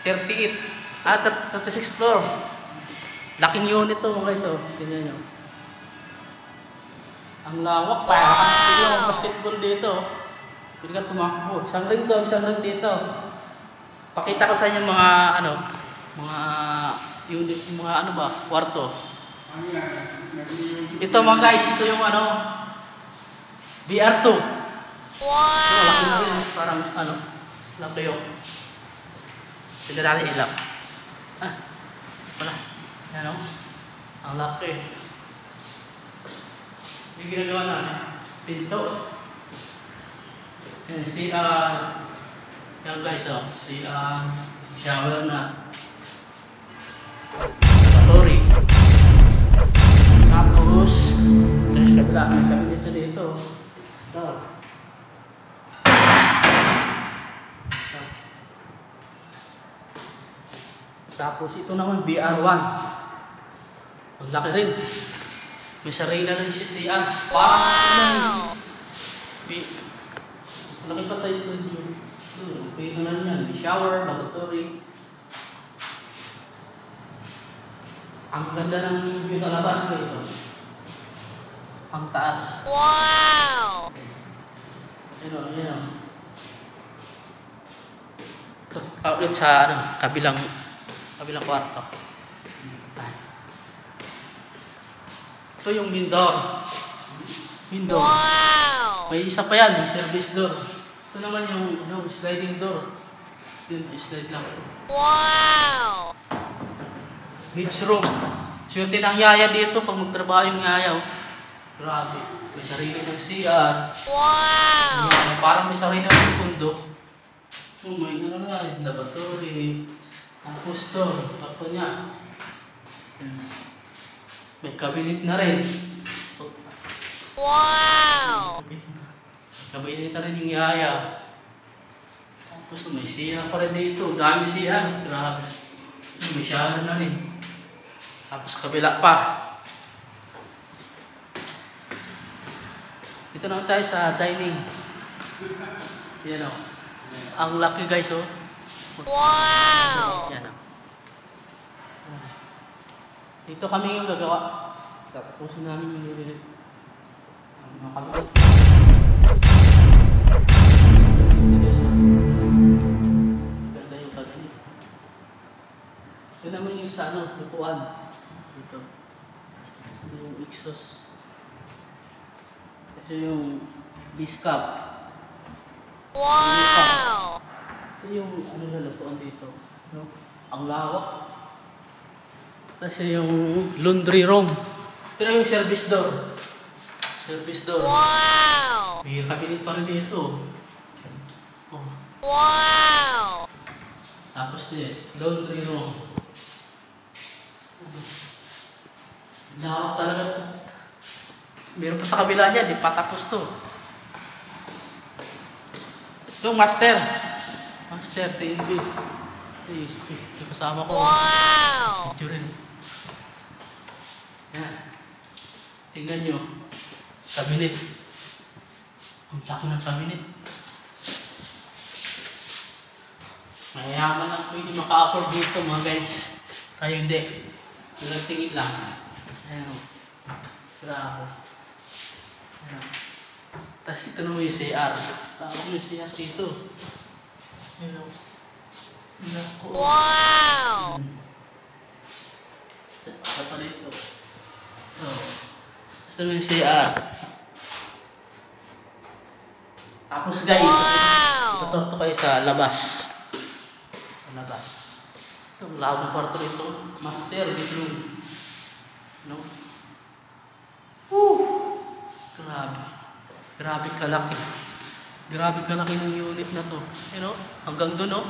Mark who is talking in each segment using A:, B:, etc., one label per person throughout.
A: 38. 36 floor. Laking unit to mga guys. Tingnan nyo. Ang lawak pa. Pwede ang basketball dito. Pwede ka tumakbo. Isang ring doon, isang ring dito. Pakita ko sa inyo mga mga unit, mga kwarto. Ito mga guys, ito yung BR2. Wow! Laki na rin, parang laki yung. Tignan natin ilap. Wala. Yan ang laki. Yung ginagawa natin, pinto. Yan, yan guys, shower na. Lavatory. Tapos, sa kabila, may cabinet na dito. Ito. Tapos ito naman BR1. Ang laki rin. May sarili na rin siya. Wow! Malaki pa size na yun. Pwede na yan. Shower, lavatory. Ang ganda ng view sa labas ko ito. Ang taas. Wow! Yan. Outlet sa kabilang kwarto. Ito yung main door. Wow! May isa pa yan, yung service door. Ito naman yung sliding door. Yun, slide lang. Wow! Kids room. Swerte ng yaya dito pag magtrabaho yung yaya. Grabe. May sarili ng CR. Wow! Parang may sarili ng pundo. May lavatory. Tapos to, takto niya. May cabinet na rin. Wow! Cabinet na rin yung yaya. Tapos may CR pa rin dito. Dami CR. Grabe. May shower na rin. Tapos kabila pa. Dito naman tayo sa dining. Yan o. Ang laki guys o. Wow! Yan o. Dito kami yung gagawa. Tapos namin yung nililip. Ang kabila. Ganda yung kabila. Ito naman yung sa lutuan. Dito. Ito yung exhaust. Ito yung discap. Wow! Ito yung na lutuan dito. No? Ang lawak. Kasi yung laundry room. Ito na yung service door. Service door. Wow! May cabinet pa rin dito. Oh. Wow! Tapos laundry room. Lawak talaga. Meron pa sa kabila niya, di pa tapos to. Ito master. Master TV. Yung kasama ko. Wow! Ito rin. Yan. Tingnan nyo. Cabinet. Ang laki ng cabinet. Mayayaman lang pwede maka-afford dito mga guys. Tayo hindi. Tingin lang. Ayan o. Grabe. Ayan. Tapos ito naman yung CR. Tapos yung CR dito. Ayan o. Wow! Sa pa dito. So, ito naman yung CR. Tapos guys, ituturto kayo sa labas. Sa labas. Ito, lawak ng kwarto rito. Master bedroom. No? Grabe. Grabe kalaki. Grabe kalaki ng unit na to. You know? Hanggang doon, no?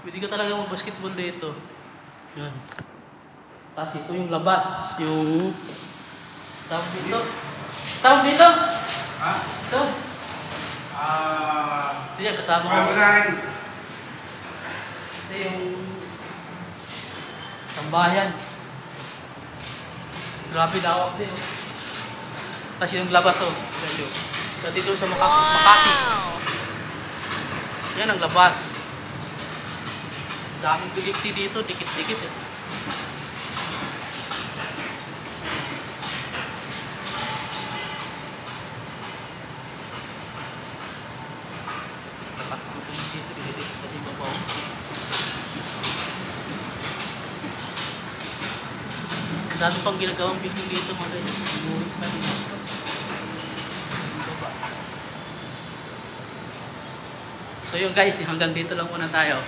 A: Pwede ka talaga mag-basketball dito. Yan. Tapos ito yung labas. Yung tawag dito. Tawag dito? Ha? Ito. Ito yan, kasama ko. Ito yung tambayan. Grabe lawak din. Tapos yung labas o. Dito sa Makati. Yan ang labas. Daming biliti dito, dikit-dikit eh. Tapat ang biliti dito sa ibabaw. Ang dami pang ginagawang building dito mga guys. Buhay pa rin ako. So yun guys, hanggang dito lang muna tayo.